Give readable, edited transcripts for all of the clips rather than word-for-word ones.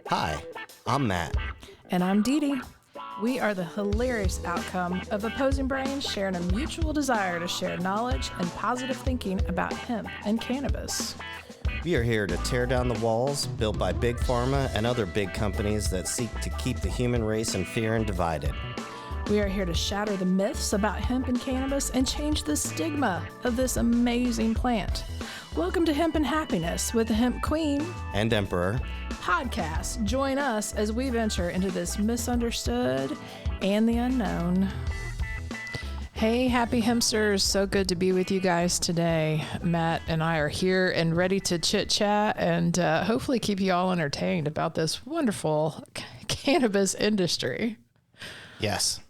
Hi, I'm Matt. And I'm Dee Dee. We are the hilarious outcome of opposing brains sharing a mutual desire to share knowledge and positive thinking about hemp and cannabis. We are here to tear down the walls built by Big Pharma and other big companies that seek to keep the human race in fear and divided. We are here to shatter the myths about hemp and cannabis and change the stigma of this amazing plant. Welcome to Hemp and Happiness with the Hemp Queen And Emperor. Podcast. Join us as we venture into this misunderstood and the unknown. Hey, happy hempsters. So good to be with you guys today. Matt and I are here and ready to chit chat and hopefully keep you all entertained about this wonderful cannabis industry. Yes.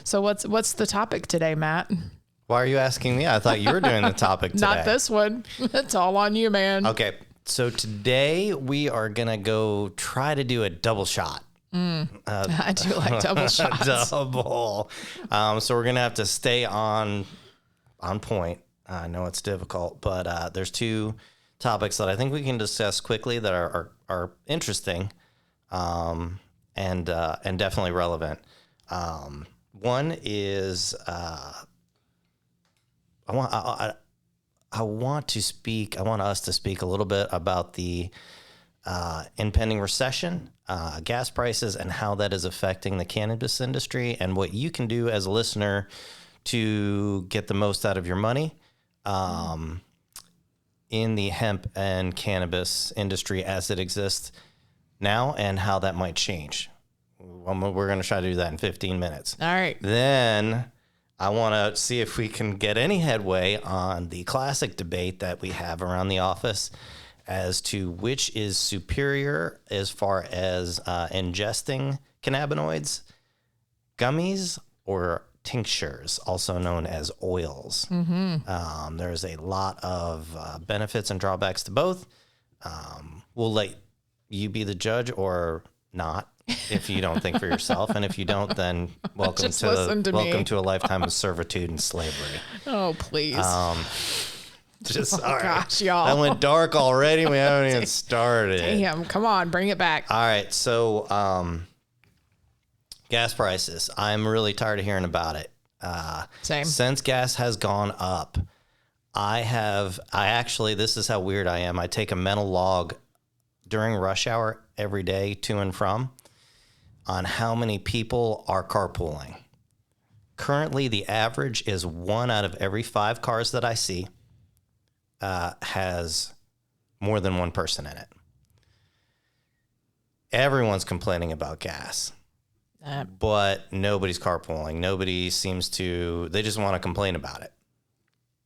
So what's the topic today, Matt? Why are you asking me? I thought you were doing the topic today. Not this one. It's all on you, man. Okay. So today we are going to go try to do a double shot. I do like double shots. Double. So we're going to have to stay on point. I know it's difficult, but there's two topics that I think we can discuss quickly that are interesting and definitely relevant. One is I want us to speak a little bit about the impending recession, gas prices, and how that is affecting the cannabis industry, and what you can do as a listener to get the most out of your money in the hemp and cannabis industry as it exists now, and how that might change. We're going to try to do that in 15 minutes. All right. Then I want to see if we can get any headway on the classic debate that we have around the office as to which is superior as far as ingesting cannabinoids, gummies or tinctures, also known as oils. Mm-hmm. There's a lot of benefits and drawbacks to both. We'll let you be the judge or not if you don't think for yourself, and if you don't, then welcome to a lifetime of servitude and slavery. Oh, please. Gosh, y'all. That went dark already. We haven't even started. Damn, come on, bring it back. All right, so gas prices. I'm really tired of hearing about it. Same. Since gas has gone up, this is how weird I am. I take a mental log during rush hour every day to and from on how many people are carpooling. Currently, the average is 1 out of every 5 cars that I see has more than one person in it. Everyone's complaining about gas, but nobody's carpooling. Nobody they just want to complain about it.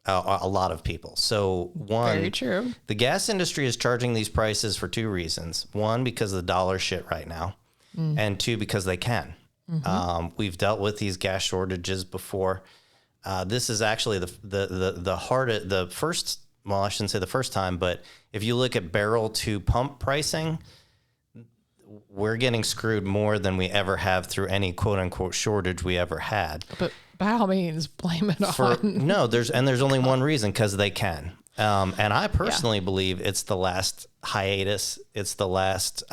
A lot of people. So one, very true. The gas industry is charging these prices for 2 reasons. One, because the dollar shit right now, and 2, because they can. Mm-hmm. We've dealt with these gas shortages before. This is actually the first. Well, I shouldn't say the first time, but if you look at barrel to pump pricing, we're getting screwed more than we ever have through any quote unquote shortage we ever had. But by all means, blame it on. No, there's only one reason, because they can. And I personally believe it's the last hiatus. It's the last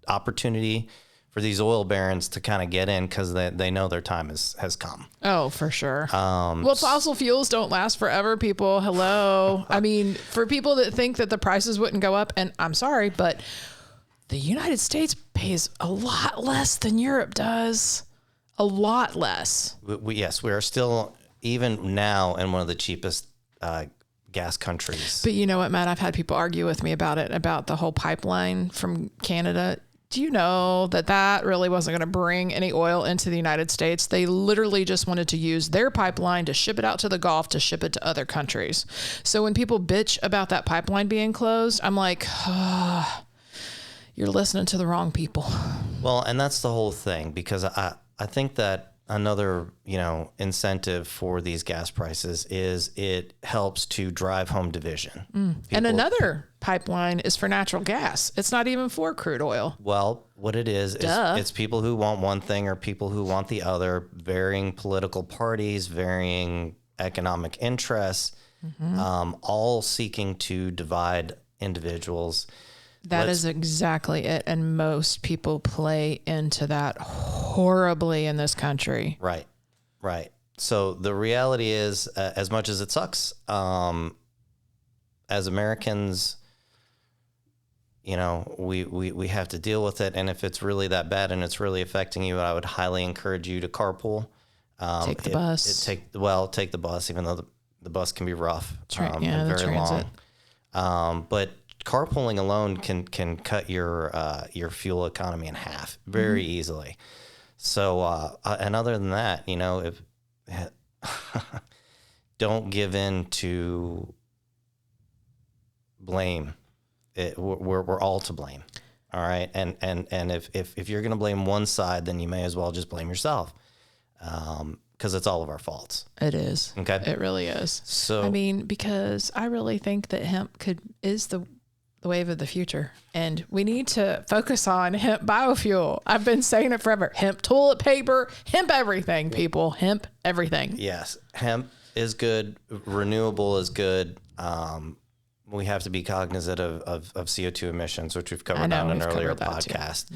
opportunity for these oil barons to kind of get in, because they know their time has come. Oh, for sure. Well, fossil fuels don't last forever, people. Hello. I mean, for people that think that the prices wouldn't go up, and I'm sorry, but the United States pays a lot less than Europe does. A lot less. Yes, we are still, even now, in one of the cheapest gas countries. But you know what, Matt? I've had people argue with me about it, about the whole pipeline from Canada. Do you know that really wasn't going to bring any oil into the United States? They literally just wanted to use their pipeline to ship it out to the Gulf, to ship it to other countries. So when people bitch about that pipeline being closed, I'm like, you're listening to the wrong people. Well, and that's the whole thing, because I think that another, incentive for these gas prices is it helps to drive home division. And another pipeline is for natural gas. It's not even for crude oil. Well, what it is it's people who want one thing or people who want the other, varying political parties, varying economic interests. all seeking to divide individuals. That is exactly it. And most people play into that horribly in this country. Right. So the reality is, as much as it sucks, as Americans, we have to deal with it. And if it's really that bad and it's really affecting you, I would highly encourage you to carpool. Take the bus. Take the bus, even though the bus can be rough and the very transit. long. But carpooling alone can cut your fuel economy in half very easily. So, and other than that, if don't give in to blame. We're all to blame. All right. And if you're going to blame one side, then you may as well just blame yourself. Because it's all of our faults. It is. Okay. It really is. So, because I really think that hemp is the wave of the future, and we need to focus on hemp biofuel. I've been saying it forever. Hemp toilet paper, hemp everything, people. Hemp everything. Yes. Hemp is good. Renewable is good. We have to be cognizant of CO2 emissions, which we've covered on an earlier podcast.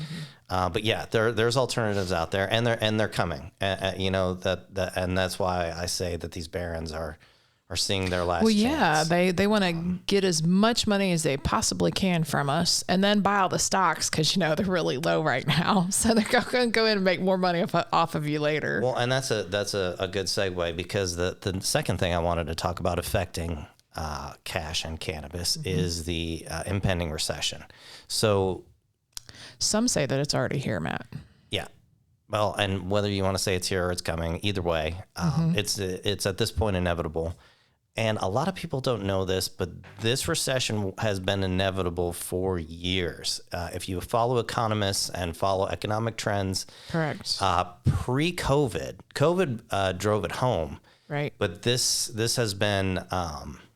But yeah, there's alternatives out there, and they're coming. And that's why I say that these barons are seeing their last chance. Yeah, they want to get as much money as they possibly can from us, and then buy all the stocks because they're really low right now. So they're going to go in and make more money off of you later. Well, and that's a good segue, because the second thing I wanted to talk about affecting cash and cannabis is the impending recession. So some say that it's already here, Matt. Yeah. Well, and whether you want to say it's here or it's coming, either way, it's at this point inevitable. And a lot of people don't know this, but this recession has been inevitable for years. If you follow economists and follow economic trends, correct. COVID drove it home. Right. But this has been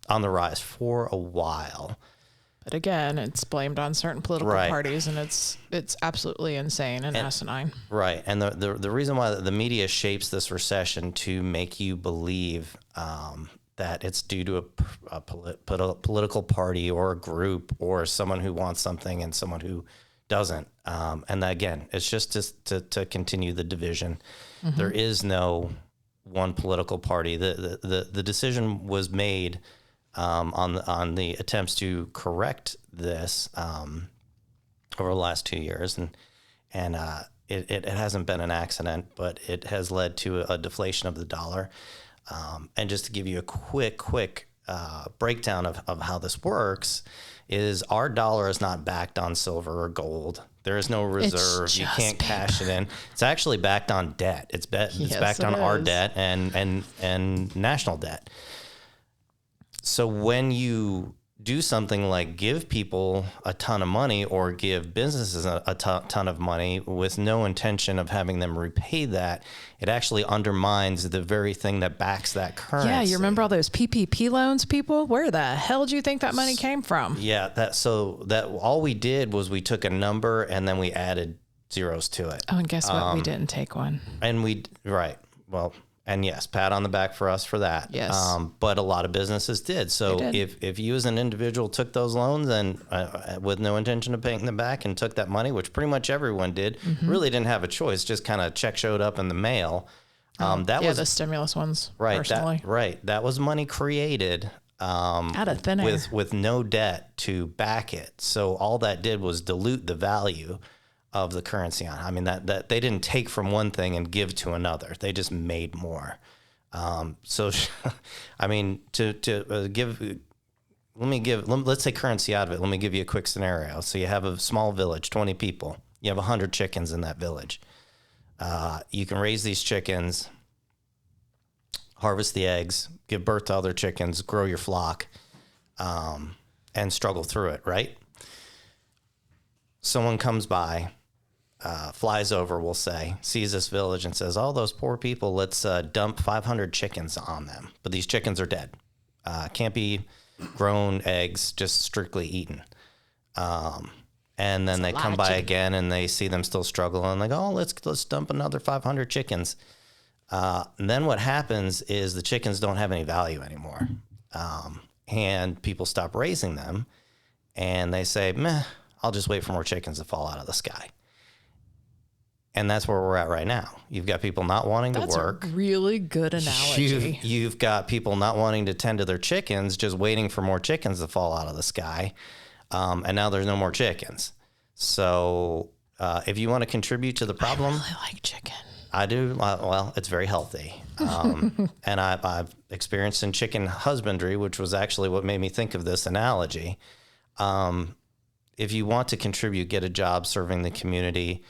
on the rise for a while. But again, it's blamed on certain political parties, and it's absolutely insane and asinine. Right. And the reason why the media shapes this recession to make you believe that it's due to a political party or a group or someone who wants something and someone who doesn't. And again, it's just to continue the division. There is no one political party. The decision was made on the attempts to correct this over the last 2 years, and it hasn't been an accident, but it has led to a deflation of the dollar. And just to give you a quick breakdown of how this works, is our dollar is not backed on silver or gold. There is no reserve. You can't cash it in. It's actually backed on debt. It's backed on our debt and national debt. So when you do something like give people a ton of money or give businesses a ton of money with no intention of having them repay that, it actually undermines the very thing that backs that currency. Yeah, you remember all those PPP loans, people? Where the hell do you think that money came from? Yeah, that all we did was we took a number and then we added zeros to it. Oh, and guess what? We didn't take one. And and yes, pat on the back for us for that. Yes. But a lot of businesses did. So if you as an individual took those loans and with no intention of paying them back and took that money, which pretty much everyone did, really didn't have a choice, just kind of check showed up in the mail. That was the stimulus ones. Right. Personally. That was money created out of thin air with no debt to back it. So all that did was dilute the value of the currency on. I mean, that they didn't take from one thing and give to another. They just made more. I mean, let's take currency out of it. Let me give you a quick scenario. So you have a small village, 20 people. You have 100 chickens in that village. You can raise these chickens, harvest the eggs, give birth to other chickens, grow your flock, and struggle through it, right? Someone comes by, flies over, we'll say, sees this village and says, oh, those poor people, let's dump 500 chickens on them. But these chickens are dead. Can't be grown eggs, just strictly eaten. And then they come by again and they see them still struggling and they go, oh, let's dump another 500 chickens. And then what happens is the chickens don't have any value anymore. and people stop raising them, and they say, meh, I'll just wait for more chickens to fall out of the sky. And that's where we're at right now. You've got people not wanting to work. That's a really good analogy. You've got people not wanting to tend to their chickens, just waiting for more chickens to fall out of the sky. And now there's no more chickens. So if you want to contribute to the problem. I really like chicken. I do. Well, it's very healthy. And I've experienced in chicken husbandry, which was actually what made me think of this analogy. If you want to contribute, get a job serving the community,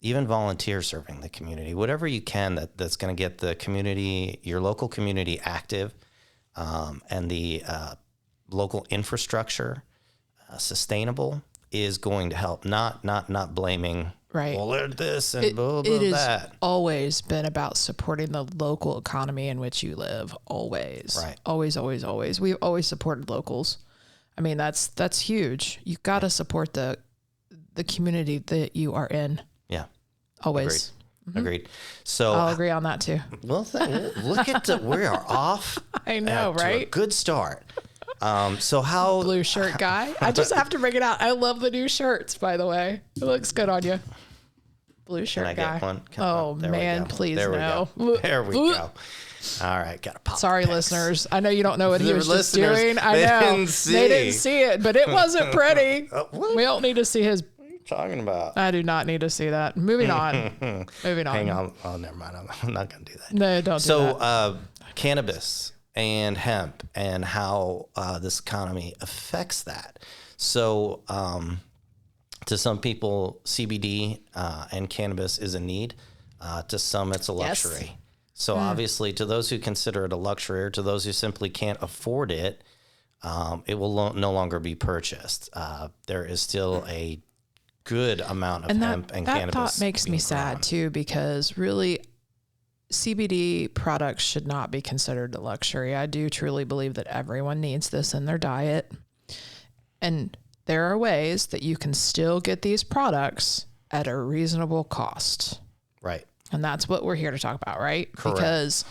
even volunteer serving the community, whatever you can that's going to get the community, your local community active, and the local infrastructure sustainable is going to help. Not blaming. Right. Well, they're this and blah, blah, it that. has always been about supporting the local economy in which you live. Always. Right. Always, always, always. We've always supported locals. I mean, that's huge. You've got to support the community that you are in. Yeah. Always. Agreed. So I'll agree on that too. Well, look at we are off. I know, to right? a good start. So how Blue shirt guy. I just have to bring it out. I love the new shirts, by the way. It looks good on you. Blue shirt can I guy. get one? There man, we go. please there no. We go. There we go. All right, got to pop. Sorry, listeners. I know you don't know what he was just listeners, doing. I they know didn't see. They didn't see it, but it wasn't pretty. What? We don't need to see his. What are you talking about? I do not need to see that. Moving on. Moving on. Hang on. Oh, never mind. I'm not going to do that. No, don't do that. So, cannabis and hemp and how this economy affects that. So, to some people, CBD and cannabis is a need. To some, it's a luxury. Yes. So obviously, to those who consider it a luxury, or to those who simply can't afford it, it will no longer be purchased. There is still a good amount of hemp and cannabis. That thought makes me sad too, because really, CBD products should not be considered a luxury. I do truly believe that everyone needs this in their diet, and there are ways that you can still get these products at a reasonable cost. Right. And that's what we're here to talk about, right? Correct. Because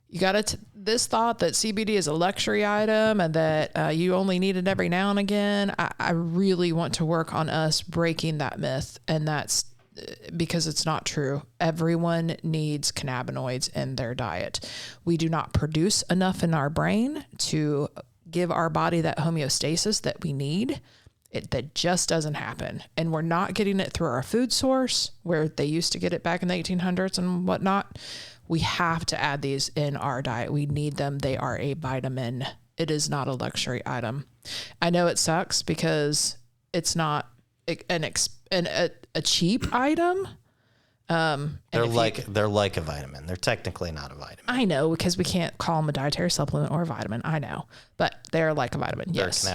you got this thought that CBD is a luxury item and that you only need it every now and again. I really want to work on us breaking that myth. And that's because it's not true. Everyone needs cannabinoids in their diet. We do not produce enough in our brain to give our body that homeostasis that we need. That just doesn't happen. And we're not getting it through our food source where they used to get it back in the 1800s and whatnot. We have to add these in our diet. We need them. They are a vitamin. It is not a luxury item. I know it sucks because it's not a cheap item. They're like a vitamin. They're technically not a vitamin. I know, because we can't call them a dietary supplement or a vitamin. I know, but they're like a vitamin. Yes.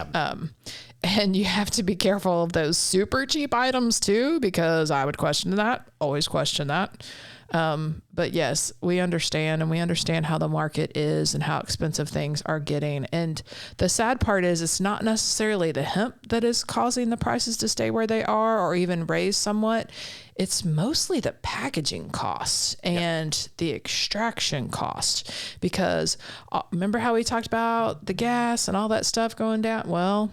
And you have to be careful of those super cheap items too, because I would question that. Always question that. But yes, we understand, and we understand how the market is and how expensive things are getting. And the sad part is it's not necessarily the hemp that is causing the prices to stay where they are or even raise somewhat. It's mostly the packaging costs and the extraction cost, because remember how we talked about the gas and all that stuff going down? Well,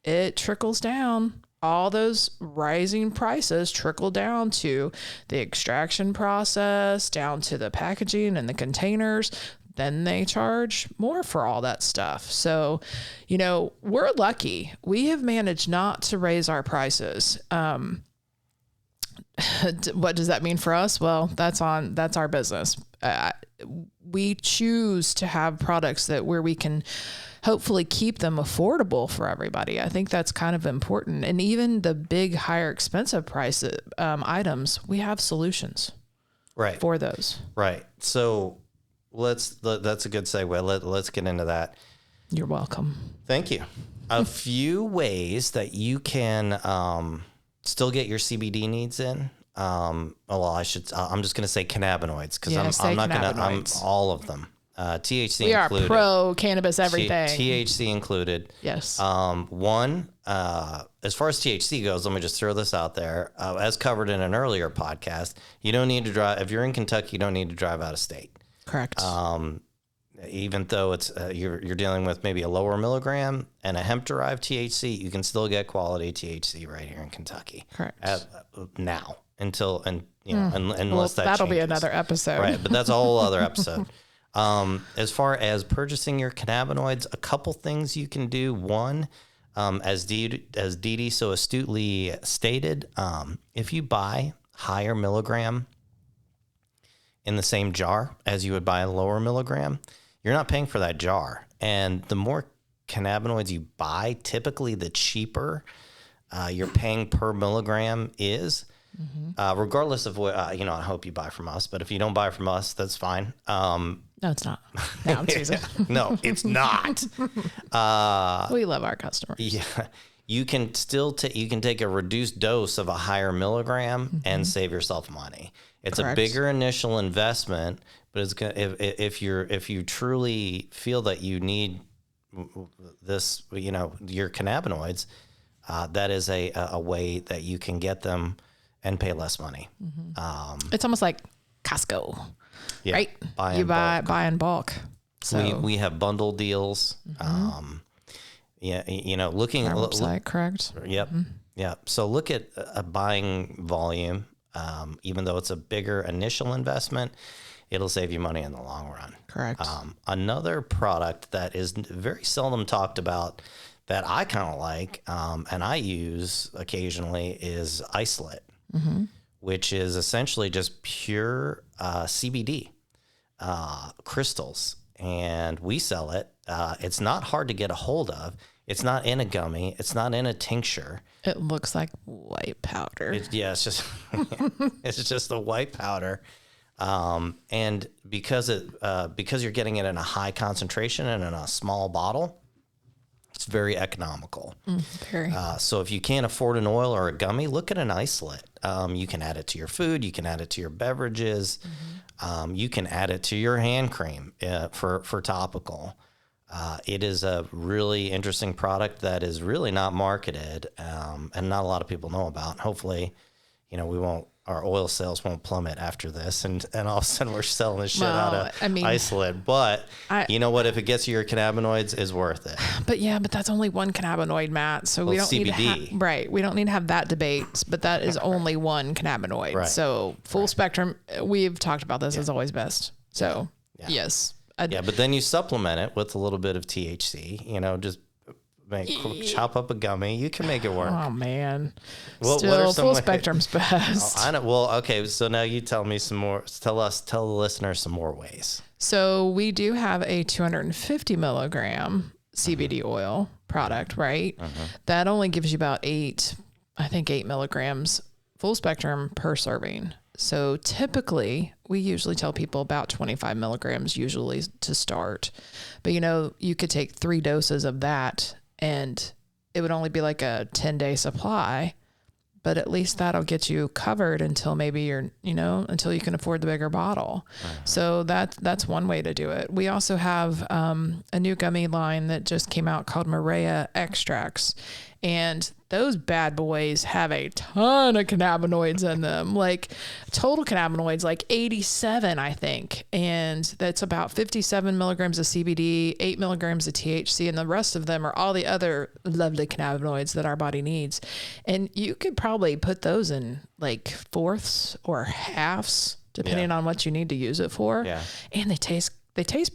it trickles down. All those rising prices trickle down to the extraction process, down to the packaging and the containers. Then they charge more for all that stuff. So, we're lucky. We have managed not to raise our prices. What does that mean for us? Well, that's our business. We choose to have products where we can hopefully keep them affordable for everybody. I think that's kind of important. And even the big, higher, expensive price items, we have solutions for those. Right. So that's a good segue. Let's get into that. You're welcome. Thank you. A few ways that you can still get your CBD needs in. I'm just going to say cannabinoids, because I'm not going to. I'm all of them. THC we included. We are pro cannabis everything. THC included. Yes. One, as far as THC goes, let me just throw this out there. As covered in an earlier podcast, you don't need to drive. If you're in Kentucky, you don't need to drive out of state. Correct. even though it's you're dealing with maybe a lower milligram and a hemp-derived THC, you can still get quality THC right here in Kentucky. Correct. Now, unless that'll be changes. another episode. Right, but that's a whole other episode. As far as purchasing your cannabinoids, a couple things you can do. One, as Dee Dee so astutely stated, if you buy higher milligram in the same jar as you would buy a lower milligram, you're not paying for that jar. And the more cannabinoids you buy, typically the cheaper you're paying per milligram is. Regardless of what, I hope you buy from us, but if you don't buy from us, that's fine. No, it's not. No, I'm teasing. No, it's not. We love our customers. Yeah. You can still you can take a reduced dose of a higher milligram and save yourself money. It's Correct. a bigger initial investment, but it's gonna, if you truly feel that you need this, your cannabinoids, that is a way that you can get them and pay less money. It's almost like Costco, Yeah, right? buy You in buy bulk. buy in bulk. So We have bundle deals. Looking our at website, correct? Yep. Yep. So look at a buying volume. Even though it's a bigger initial investment, it'll save you money in the long run. Correct. Another product that is very seldom talked about that I kind of like and I use occasionally is isolate, which is essentially just pure CBD crystals. And we sell it. It's not hard to get a hold of. It's not in a gummy. It's not in a tincture. It looks like white powder. It's just it's just the white powder, and because you're getting it in a high concentration and in a small bottle, it's very economical. Very. So if you can't afford an oil or a gummy, look at an isolate. You can add it to your food. You can add it to your beverages. You can add it to your hand cream for topical. It is a really interesting product that is really not marketed, and not a lot of people know about. Hopefully, our oil sales won't plummet after this, and all of a sudden we're selling the shit out of isolate. But you know what? If it gets you your cannabinoids, is worth it. But that's only one cannabinoid, Matt. So we don't CBD. need to right. We don't need to have that debate. But that is only one cannabinoid. Right. So full spectrum. We've talked about this is always best. So yes. But then you supplement it with a little bit of THC. Just chop up a gummy. You can make it work. Oh man. What Still, are some full ways? spectrum's best. I know. Well, okay. So now you tell me some more. Tell the listeners some more ways. So we do have a 250 milligram CBD oil product, right? That only gives you about 8 milligrams full spectrum per serving. So typically we usually tell people about 25 milligrams usually to start, but you could take 3 doses of that and it would only be like a 10-day supply, but at least that'll get you covered until maybe until you can afford the bigger bottle. So that's one way to do it. We also have a new gummy line that just came out called Maria Extracts. And those bad boys have a ton of cannabinoids in them, like total cannabinoids, like 87, I think. And that's about 57 milligrams of CBD, 8 milligrams of THC, and the rest of them are all the other lovely cannabinoids that our body needs. And you could probably put those in like fourths or halves, depending on what you need to use it for. Yeah. And they taste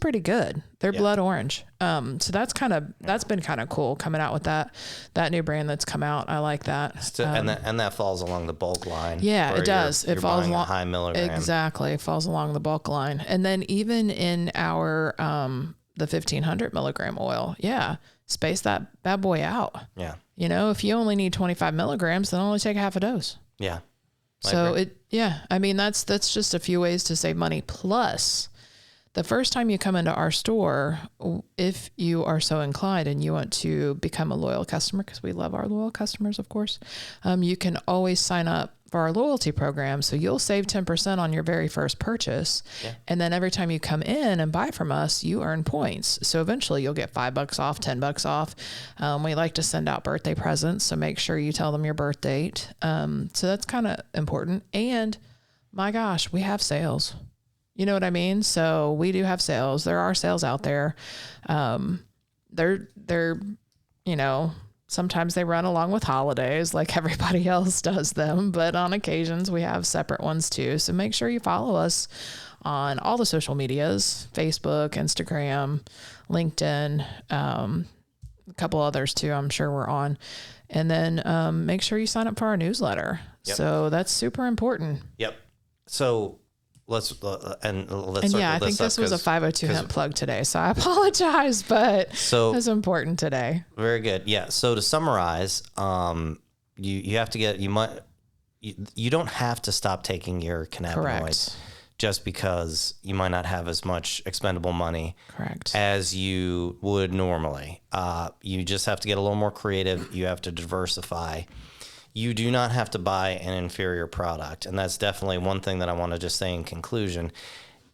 pretty good. They're blood orange. So that's been kind of cool coming out with that new brand that's come out. I like that. And that falls along the bulk line. Yeah, it does. It falls along high milligram. Exactly. It falls along the bulk line. And then even in our, the 1500 milligram oil, space that bad boy out. Yeah. If you only need 25 milligrams, then only take half a dose. Yeah. So that's just a few ways to save money. Plus, the first time you come into our store, if you are so inclined and you want to become a loyal customer, because we love our loyal customers, of course, you can always sign up for our loyalty program. So you'll save 10% on your very first purchase. Yeah. And then every time you come in and buy from us, you earn points. So eventually you'll get $5 off, $10 off. We like to send out birthday presents. So make sure you tell them your birth date. So that's kind of important. And my gosh, we have sales. You know what I mean? So we do have sales. There are sales out there. They're, you know, sometimes they run along with holidays like everybody else does them, but on occasions we have separate ones too. So make sure you follow us on all the social medias, Facebook, Instagram, LinkedIn, a couple others too, I'm sure we're on. And then make sure you sign up for our newsletter. Yep. So that's super important. Yep. So let's And yeah, I think this was a 502 hemp plug today, so I apologize, but it's important today. Very good. Yeah. So to summarize, you have to get, you don't have to stop taking your cannabinoids. Correct. Just because you might not have as much expendable money Correct. as you would normally. You just have to get a little more creative. You have to diversify. You do not have to buy an inferior product. And that's definitely one thing that I want to just say in conclusion.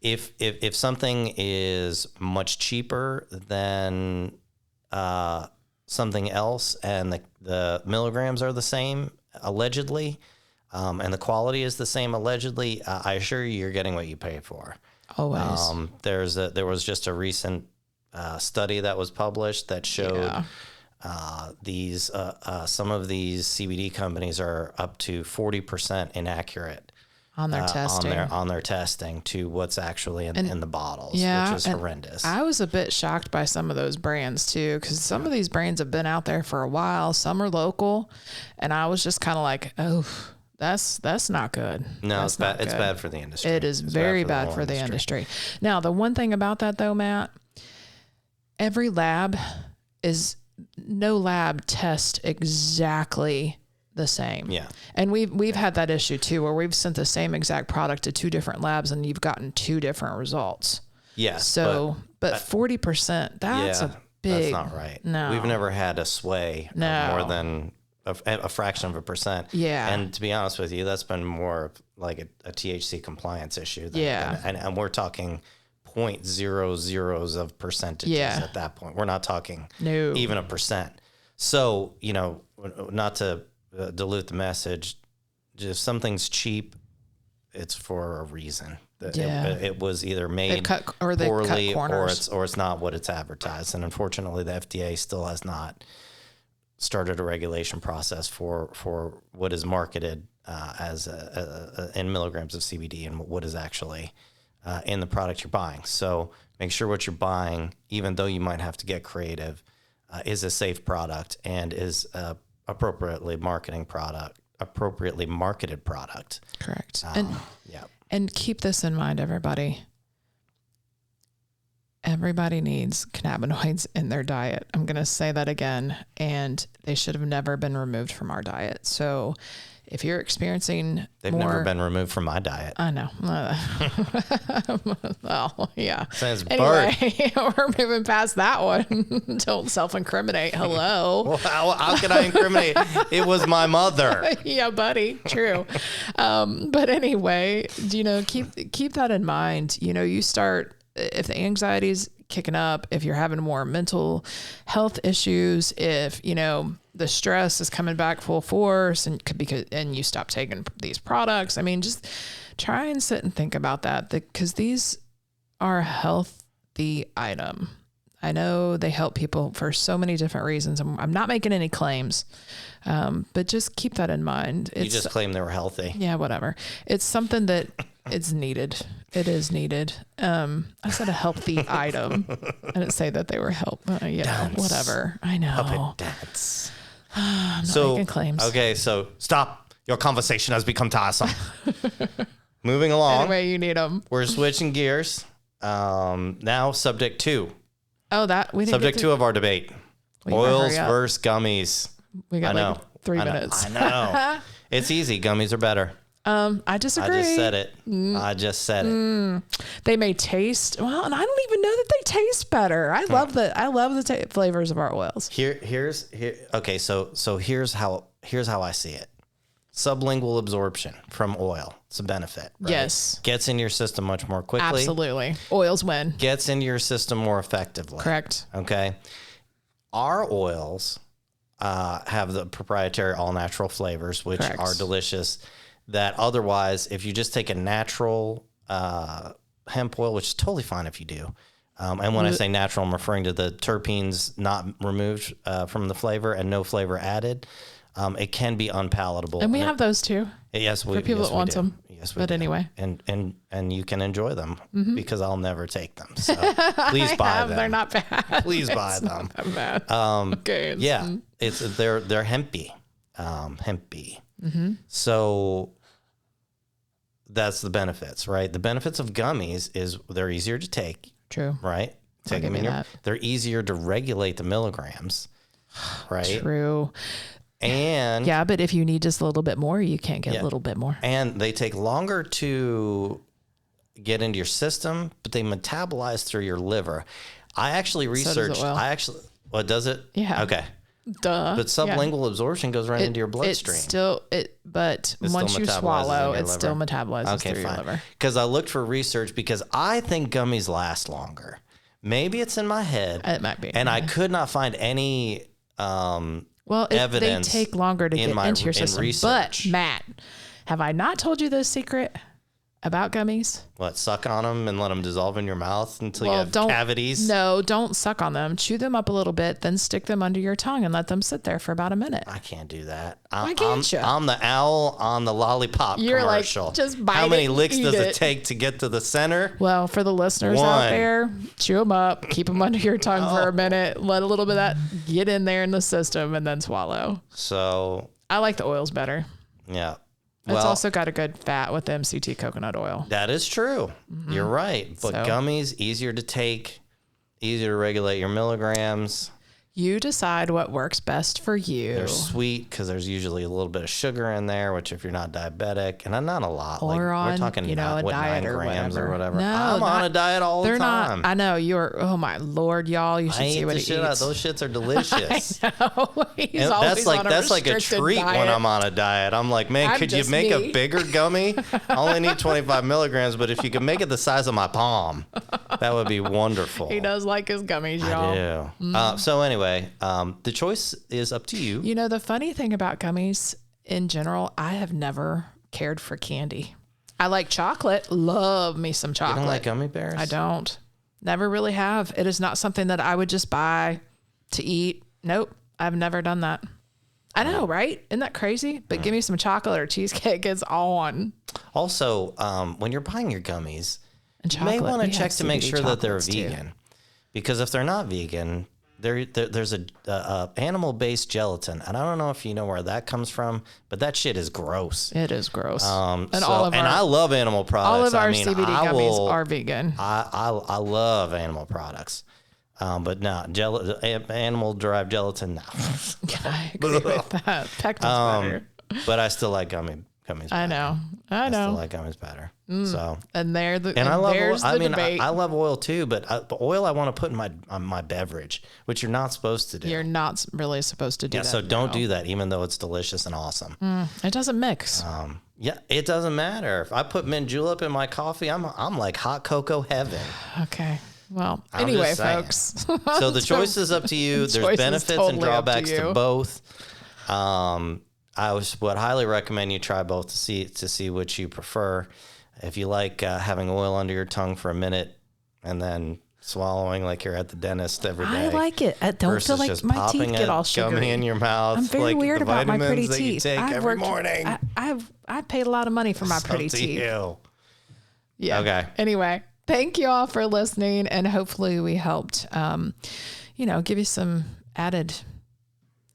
If something is much cheaper than something else and the milligrams are the same, allegedly, and the quality is the same, allegedly, I assure you, you're getting what you pay for. Always. There was just a recent study that was published that showed some of these CBD companies are up to 40% inaccurate on their testing. On their testing to what's actually in the bottles, which is horrendous. I was a bit shocked by some of those brands too, because some of these brands have been out there for a while. Some are local, and I was just kind of like, oh. That's not good. No, it's bad. It's bad for the industry. It is very bad for the industry. Now, the one thing about that though, Matt, every lab no lab tests exactly the same. Yeah. And we've had that issue too, where we've sent the same exact product to 2 different labs and you've gotten 2 different results. Yeah. So, but 40%, that's a big. That's not right. No. We've never had a sway of more than a fraction of a percent. Yeah. And to be honest with you, that's been more like a THC compliance issue. And we're talking 0.00s of percentages at that point. We're not talking even a percent. So, not to dilute the message, if something's cheap, it's for a reason. It was either made poorly or it's not what it's advertised. And unfortunately, the FDA still has not started a regulation process for what is marketed as in milligrams of CBD and what is actually in the product you're buying. So make sure what you're buying, even though you might have to get creative, is a safe product and is appropriately marketed product. Correct. And keep this in mind, everybody. Everybody needs cannabinoids in their diet. I'm going to say that again, and they should have never been removed from our diet. So if you're experiencing never been removed from my diet. I know. Well, yeah. Sounds anyway, we're moving past that one. Don't self-incriminate. Hello. Well, how can I incriminate? It was my mother. Yeah, buddy. True. But anyway, keep that in mind. You start, if the anxiety's kicking up, if you're having more mental health issues, if, the stress is coming back full force and you stop taking these products. I mean, just try and sit and think about that because these are a healthy item. I know they help people for so many different reasons. I'm not making any claims, but just keep that in mind. You just claim they were healthy. Yeah, whatever. It's something that it's needed. It is needed. I said a healthy item. I didn't say that they were whatever. I know. Puppet dance. I'm not making claims. Okay, so stop. Your conversation has become tiresome. Moving along. Anyway, you need them. We're switching gears. Now, subject 2. Oh, that we didn't subject 2 of our debate. Oils versus gummies. We got 3 minutes. I know. It's easy. Gummies are better. I disagree. I just said it. They may taste well, and I don't even know that they taste better. I love the flavors of our oils. Okay, so here's how I see it. Sublingual absorption from oil. It's a benefit. Right? Yes. Gets in your system much more quickly. Absolutely. Oils win. Gets into your system more effectively. Correct. Okay. Our oils have the proprietary all natural flavors, which are delicious. That otherwise, if you just take a natural hemp oil, which is totally fine if you do. And when I say natural, I'm referring to the terpenes not removed from the flavor and no flavor added. It can be unpalatable. And we have those too. Yes, for people that want them. Yes, we but do. Anyway, and you can enjoy them because I'll never take them. So please buy them. They're not bad. Please buy them. Not bad. Okay. Yeah, they're hempy, hempy. So that's the benefits, right? The benefits of gummies is they're easier to take. True. Right. Take them in your. They're easier to regulate the milligrams. Right. True. And yeah, but if you need just a little bit more, you can't get a little bit more. And they take longer to get into your system, but they metabolize through your liver. I actually researched. What does it? Yeah. Okay. Duh. But sublingual absorption goes right into your bloodstream. But once you swallow, it still metabolizes through your liver. Because I looked for research because I think gummies last longer. Maybe it's in my head. It might be. And I could not find any. They take longer to get into your system. But Matt, have I not told you the secret about gummies? What, suck on them and let them dissolve in your mouth until you have cavities? No, don't suck on them. Chew them up a little bit, then stick them under your tongue and let them sit there for about a minute. I can't do that. Why can't you? I'm the owl on the lollipop commercial. Like, just bite How many licks eat does it take to get to the center? Well, for the listeners out there, chew them up, keep them under your tongue for a minute, let a little bit of that get in there in the system, and then swallow. So I like the oils better. Yeah. It's also got a good fat with the MCT coconut oil. That is true. You're right. But gummies, easier to take, easier to regulate your milligrams. You decide what works best for you. They're sweet because there's usually a little bit of sugar in there, which if you're not diabetic, and not a lot. Or we're talking a diet 9 grams or whatever. No, I'm on a diet all the time. I know you're. Oh my Lord, y'all! You should see what he eats. Those shits are delicious. I know. He's that's like a treat diet. when I'm on a diet. I'm like, man, could you make a bigger gummy? I only need 25 milligrams, but if you could make it the size of my palm, that would be wonderful. He does like his gummies, y'all. I do. So anyway, the choice is up to you. You know, the funny thing about gummies in general, I have never cared for candy. I like chocolate. Love me some chocolate. You don't like gummy bears? I don't. Never really have. It is not something that I would just buy to eat. Nope. I've never done that. I know, right? Isn't that crazy? But give me some chocolate or cheesecake. It's on. Also, when you're buying your gummies, and you may want to check to make sure that they're vegan. Because if they're not vegan, there's a animal-based gelatin, and I don't know if you know where that comes from, but that shit is gross. It is gross. And I love animal products. All of our CBD gummies are vegan. I love animal products, but no, animal-derived gelatin. No. I agree with that. Pectin's better. But I still like gummies. I know. I still like gummies better. So and I love debate. I love oil too, but the oil I want to put in my beverage, which you're not supposed to do. You're not really supposed to do that. So don't do that, even though it's delicious and awesome. It doesn't mix. It doesn't matter. If I put mint julep in my coffee, I'm like hot cocoa heaven. Okay. Well, anyway, folks. So the choice is up to you. There's benefits and drawbacks to both. I would highly recommend you try both to see which you prefer. If you like having oil under your tongue for a minute and then swallowing like you're at the dentist every day. I like it. I don't feel like my teeth get all sugary. Gummy in your mouth. I'm very weird about my pretty that teeth. You take every morning. I paid a lot of money for my pretty teeth. You. Yeah. Okay. Anyway, thank you all for listening, and hopefully we helped, give you some added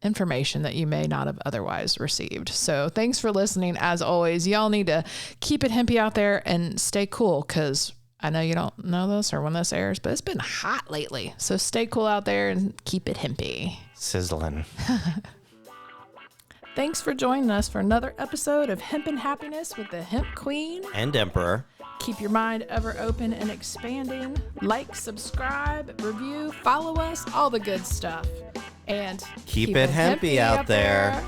information that you may not have otherwise received. So thanks for listening. As always, y'all need to keep it hempy out there and stay cool, because I know you don't know this or when this airs, but it's been hot lately. So stay cool out there and keep it hempy. Sizzling. Thanks for joining us for another episode of Hempin' Happiness with the Hemp Queen and Emperor. Keep your mind ever open and expanding. Like, subscribe, review, follow us, all the good stuff. And keep it hempy out there.